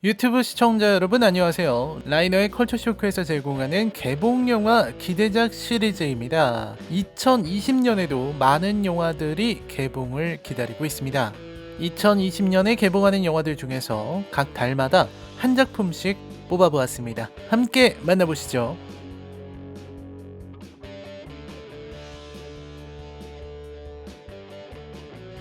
유튜브 시청자 여러분 안녕하세요. 라이너의 컬처쇼크에서 제공하는 개봉영화 기대작 시리즈입니다. 2020년에도 많은 영화들이 개봉을 기다리고 있습니다. 2020년에 개봉하는 영화들 중에서 각 달마다 한 작품씩 뽑아보았습니다. 함께 만나보시죠.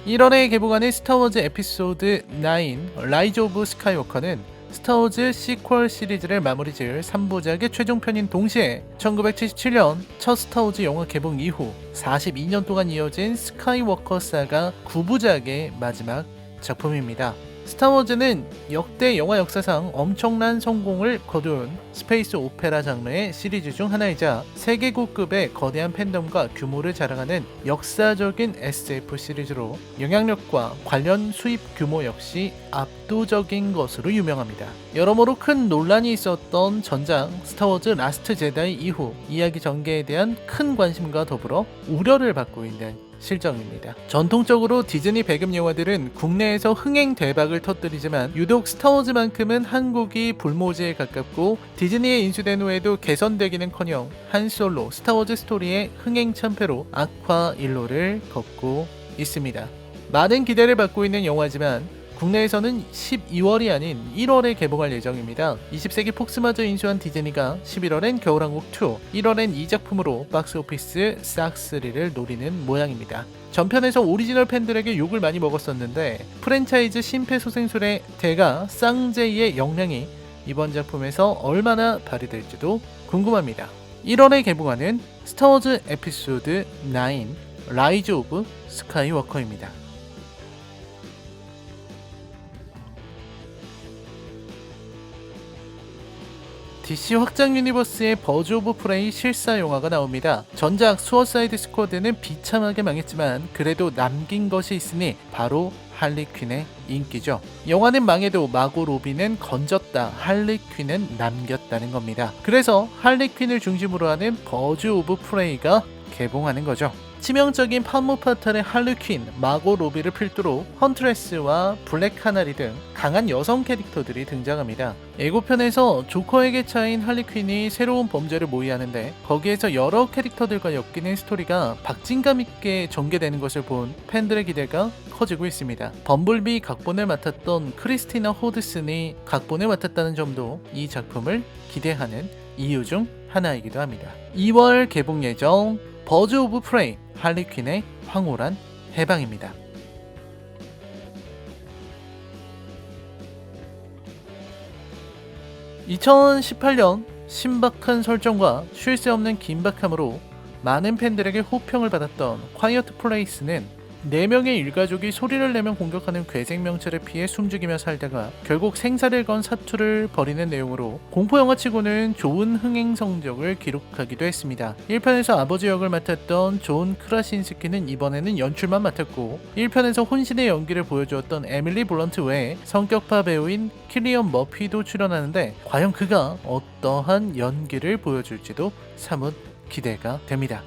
1월에 개봉하는 스타워즈 에피소드 9 라이즈 오브 스카이워커는 스타워즈 시퀄 시리즈를 마무리 지을 3부작의 최종편인 동시에 1977년 첫 스타워즈 영화 개봉 이후 42년 동안 이어진 스카이워커 사가 9부작의 마지막 작품입니다. 스타워즈는 역대 영화 역사상 엄청난 성공을 거둔 스페이스 오페라 장르의 시리즈 중 하나이자 세계국급의 거대한 팬덤과 규모를 자랑하는 역사적인 SF 시리즈로 영향력과 관련 수입 규모 역시 압도적인 것으로 유명합니다. 여러모로 큰 논란이 있었던 전작 스타워즈 라스트 제다이 이후 이야기 전개에 대한 큰 관심과 더불어 우려를 받고 있는 실정입니다. 전통적으로 디즈니 배급 영화들은 국내에서 흥행 대박을 터뜨리지만 유독 스타워즈만큼은 한국이 불모지에 가깝고 디즈니에 인수된 후에도 개선되기는커녕 한 솔로 스타워즈 스토리의 흥행 참패로 악화 일로를 걷고 있습니다. 많은 기대를 받고 있는 영화지만 국내에서는 12월이 아닌 1월에 개봉할 예정입니다. 20세기 폭스마저 인수한 디즈니가 11월엔 겨울왕국 2, 1월엔 이 작품으로 박스오피스 싹쓸이를 노리는 모양입니다. 전편에서 오리지널 팬들에게 욕을 많이 먹었었는데 프랜차이즈 심폐소생술의 대가 쌍제이의 역량이 이번 작품에서 얼마나 발휘될지도 궁금합니다. 1월에 개봉하는 스타워즈 에피소드 9 라이즈 오브 스카이워커입니다. DC 확장 유니버스의 버즈 오브 프레이 실사 영화가 나옵니다. 전작 수어사이드 스쿼드는 비참하게 망했지만 그래도 남긴 것이 있으니 바로 할리퀸의 인기죠. 영화는 망해도 마고 로비는 건졌다, 할리퀸은 남겼다는 겁니다. 그래서 할리퀸을 중심으로 하는 버즈 오브 프레이가 개봉하는 거죠. 치명적인 판무파탈의 할리퀸, 마고 로비를 필두로 헌트레스와 블랙 카나리 등 강한 여성 캐릭터들이 등장합니다. 예고편에서 조커에게 차인 할리퀸이 새로운 범죄를 모의하는데 거기에서 여러 캐릭터들과 엮이는 스토리가 박진감 있게 전개되는 것을 본 팬들의 기대가 커지고 있습니다. 범블비 각본을 맡았던 크리스티나 호드슨이 각본을 맡았다는 점도 이 작품을 기대하는 이유 중 하나이기도 합니다. 2월 개봉 예정 버즈 오브 프레이 할리퀸의 황홀한 해방입니다. (2018년) 신박한 설정과 쉴 새 없는 긴박함으로 많은 팬들에게 호평을 받았던 콰이어트 플레이스는 4명의 일가족이 소리를 내며 공격하는 괴생명체를 피해 숨죽이며 살다가 결국 생사를 건 사투를 벌이는 내용으로 공포영화치고는 좋은 흥행 성적을 기록하기도 했습니다. 1편에서 아버지 역을 맡았던 존 크라신스키는 이번에는 연출만 맡았고 1편에서 혼신의 연기를 보여주었던 에밀리 블런트 외에 성격파 배우인 킬리언 머피도 출연하는데 과연 그가 어떠한 연기를 보여줄지도 사뭇 기대가 됩니다.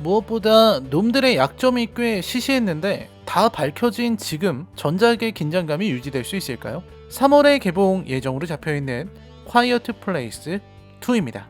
무엇보다 놈들의 약점이 꽤 시시했는데 다 밝혀진 지금 전작의 긴장감이 유지될 수 있을까요? 3월에 개봉 예정으로 잡혀있는 콰이어트 플레이스 2입니다.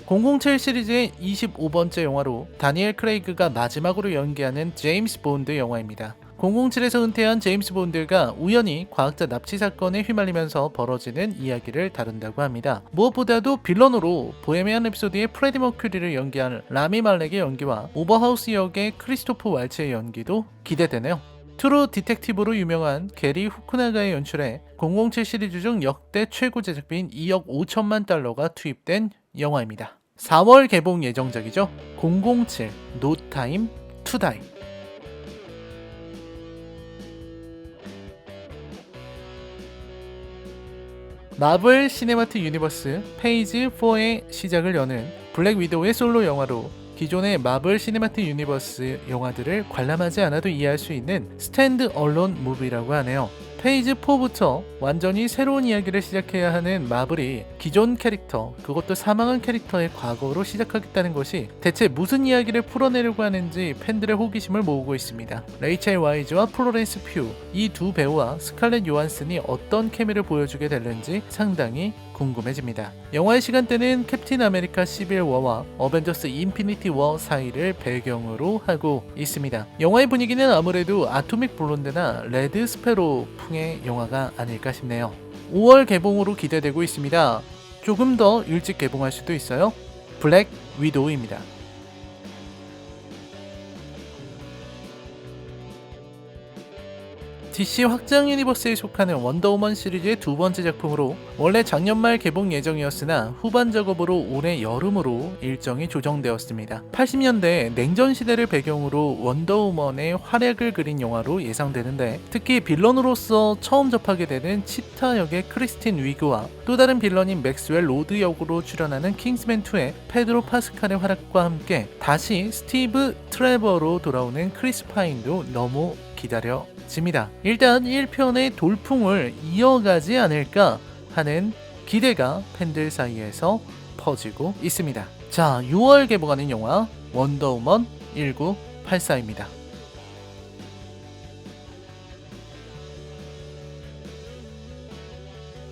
(007) 시리즈의 25번째 영화로 다니엘 크레이그가 마지막으로 연기하는 제임스 본드 영화입니다. 007에서 은퇴한 제임스 본드가 우연히 과학자 납치 사건에 휘말리면서 벌어지는 이야기를 다룬다고 합니다. 무엇보다도 빌런으로 보헤미안 랩소디의 프레디 머큐리를 연기한 라미 말렉의 연기와 오버하우스 역의 크리스토퍼 왈츠의 연기도 기대되네요. 트루 디텍티브로 유명한 게리 후쿠나가의 연출에 007 시리즈 중 역대 최고 제작비인 2억 5천만 달러가 투입된 영화입니다. 4월 개봉 예정작이죠. 007 노 타임 투 다이. 마블 시네마틱 유니버스 페이지 4의 시작을 여는 블랙 위도우의 솔로 영화로 기존의 마블 시네마틱 유니버스 영화들을 관람하지 않아도 이해할 수 있는 스탠드 얼론 무비라고 하네요. 페이지 4부터 완전히 새로운 이야기를 시작해야 하는 마블이 기존 캐릭터, 그것도 사망한 캐릭터의 과거로 시작하겠다는 것이 대체 무슨 이야기를 풀어내려고 하는지 팬들의 호기심을 모으고 있습니다. 레이첼 와이즈와 플로렌스 퓨, 이 두 배우와 스칼렛 요한슨이 어떤 케미를 보여주게 될는지 상당히 궁금해집니다. 영화의 시간대는 캡틴 아메리카 시빌 워와 어벤져스 인피니티 워 사이를 배경으로 하고 있습니다. 영화의 분위기는 아무래도 아토믹 블론드나 레드 스페로 풍의 영화가 아닐까 싶네요. 5월 개봉으로 기대되고 있습니다. 조금 더 일찍 개봉할 수도 있어요. 블랙 위도우입니다. DC 확장 유니버스에 속하는 원더우먼 시리즈의 두 번째 작품으로 원래 작년 말 개봉 예정이었으나 후반 작업으로 올해 여름으로 일정이 조정되었습니다. 80년대 냉전 시대를 배경으로 원더우먼의 활약을 그린 영화로 예상되는데 특히 빌런으로서 처음 접하게 되는 치타 역의 크리스틴 위그와 또 다른 빌런인 맥스웰 로드 역으로 출연하는 킹스맨2의 페드로 파스칼의 활약과 함께 다시 스티브 트레버로 돌아오는 크리스 파인도 너무 기다려집니다. 일단 1편의 돌풍을 이어가지 않을까 하는 기대가 팬들 사이에서 퍼지고 있습니다. 자, 6월 개봉하는 영화 원더우먼 1984입니다.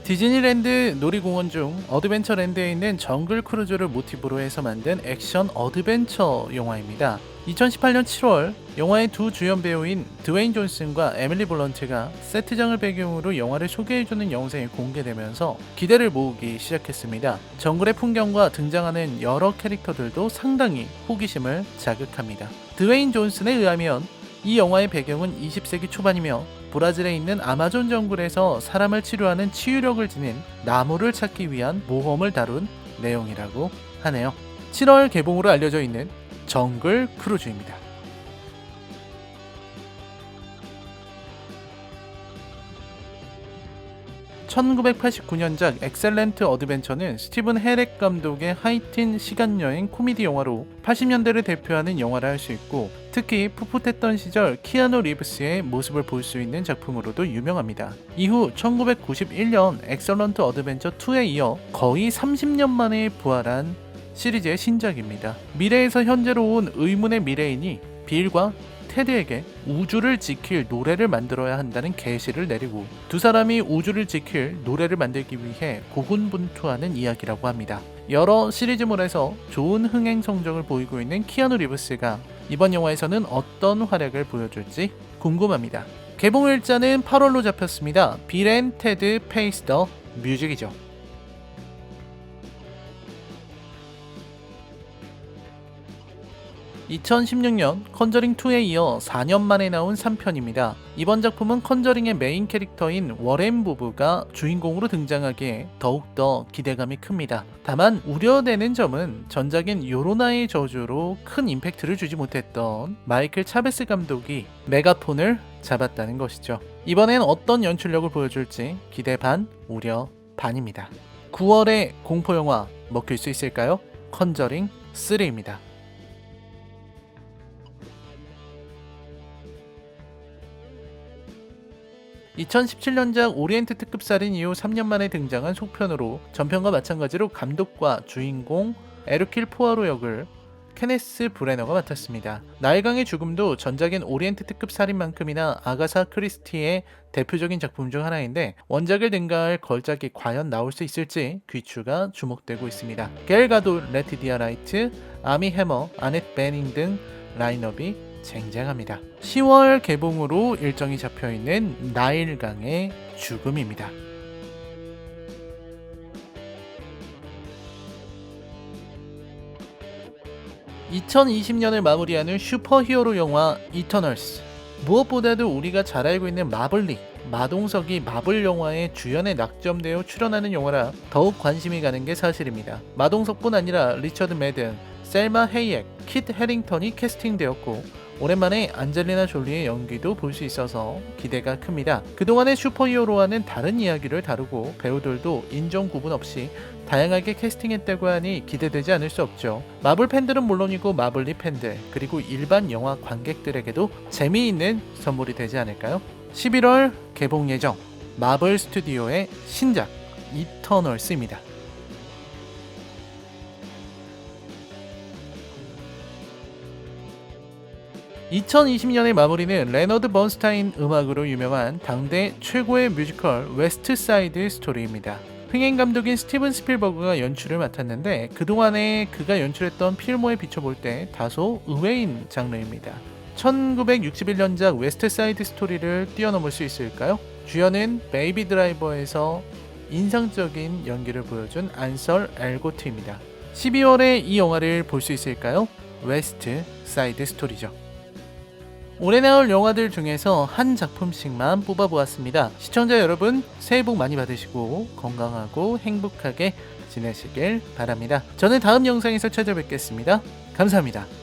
디즈니랜드 놀이공원 중 어드벤처랜드에 있는 정글 크루즈를 모티브로 해서 만든 액션 어드벤처 영화입니다. 2018년 7월 영화의 두 주연 배우인 드웨인 존슨과 에밀리 블런트가 세트장을 배경으로 영화를 소개해주는 영상이 공개되면서 기대를 모으기 시작했습니다. 정글의 풍경과 등장하는 여러 캐릭터들도 상당히 호기심을 자극합니다. 드웨인 존슨에 의하면 이 영화의 배경은 20세기 초반이며 브라질에 있는 아마존 정글에서 사람을 치료하는 치유력을 지닌 나무를 찾기 위한 모험을 다룬 내용이라고 하네요. 7월 개봉으로 알려져 있는 정글 크루즈입니다. (1989년작) 엑셀렌트 어드벤처는 스티븐 헤렉 감독의 하이틴 시간여행 코미디 영화로 80년대를 대표하는 영화라 할 수 있고 특히 풋풋했던 시절 키아누 리브스의 모습을 볼 수 있는 작품으로도 유명합니다. 이후 1991년 엑셀런트 어드벤처 2에 이어 거의 30년 만에 부활한 시리즈의 신작입니다. 미래에서 현재로 온 의문의 미래인이 빌과 테드에게 우주를 지킬 노래를 만들어야 한다는 계시를 내리고 두 사람이 우주를 지킬 노래를 만들기 위해 고군분투하는 이야기라고 합니다. 여러 시리즈물에서 좋은 흥행 성적을 보이고 있는 키아누 리브스가 이번 영화에서는 어떤 활약을 보여줄지 궁금합니다. 개봉 일자는 8월로 잡혔습니다. 빌 앤 테드 페이스 더 뮤직이죠. 2016년 컨저링2에 이어 4년 만에 나온 3편입니다. 이번 작품은 컨저링의 메인 캐릭터인 워렌 부부가 주인공으로 등장하기에 더욱더 기대감이 큽니다. 다만 우려되는 점은 전작인 요로나의 저주로 큰 임팩트를 주지 못했던 마이클 차베스 감독이 메가폰을 잡았다는 것이죠. 이번엔 어떤 연출력을 보여줄지 기대 반, 우려 반입니다. 9월에 공포영화 먹힐 수 있을까요? 컨저링 3입니다. 2017년작 오리엔트 특급 살인 이후 3년 만에 등장한 속편으로 전편과 마찬가지로 감독과 주인공 에르킬 포아로 역을 케네스 브레너가 맡았습니다. 나일강의 죽음도 전작인 오리엔트 특급 살인만큼이나 아가사 크리스티의 대표적인 작품 중 하나인데 원작을 능가할 걸작이 과연 나올 수 있을지 귀추가 주목되고 있습니다. 겔 가돌, 레티디아 라이트, 아미 해머, 아넷 베닝 등 라인업이 쟁쟁합니다. 10월 개봉으로 일정이 잡혀있는 나일강의 죽음입니다. 2020년을 마무리하는 슈퍼히어로 영화 이터널스. 무엇보다도 우리가 잘 알고 있는 마블릭, 마동석이 마블 영화에 주연에 낙점되어 출연하는 영화라 더욱 관심이 가는 게 사실입니다. 마동석뿐 아니라 리처드 매든, 셀마 헤이액, 킷 해링턴이 캐스팅되었고 오랜만에 안젤리나 졸리의 연기도 볼 수 있어서 기대가 큽니다. 그동안의 슈퍼히어로와는 다른 이야기를 다루고 배우들도 인종 구분 없이 다양하게 캐스팅했다고 하니 기대되지 않을 수 없죠. 마블 팬들은 물론이고 마블리 팬들 그리고 일반 영화 관객들에게도 재미있는 선물이 되지 않을까요? 11월 개봉 예정 마블 스튜디오의 신작 이터널스입니다. 2020년의 마무리는 레너드 번스타인 음악으로 유명한 당대 최고의 뮤지컬 웨스트 사이드 스토리입니다. 흥행 감독인 스티븐 스필버그가 연출을 맡았는데 그동안에 그가 연출했던 필모에 비춰볼 때 다소 의외인 장르입니다. 1961년작 웨스트 사이드 스토리를 뛰어넘을 수 있을까요? 주연은 베이비 드라이버에서 인상적인 연기를 보여준 안설 엘고트입니다. 12월에 이 영화를 볼 수 있을까요? 웨스트 사이드 스토리죠. 올해 나올 영화들 중에서 한 작품씩만 뽑아보았습니다. 시청자 여러분, 새해 복 많이 받으시고 건강하고 행복하게 지내시길 바랍니다. 저는 다음 영상에서 찾아뵙겠습니다. 감사합니다.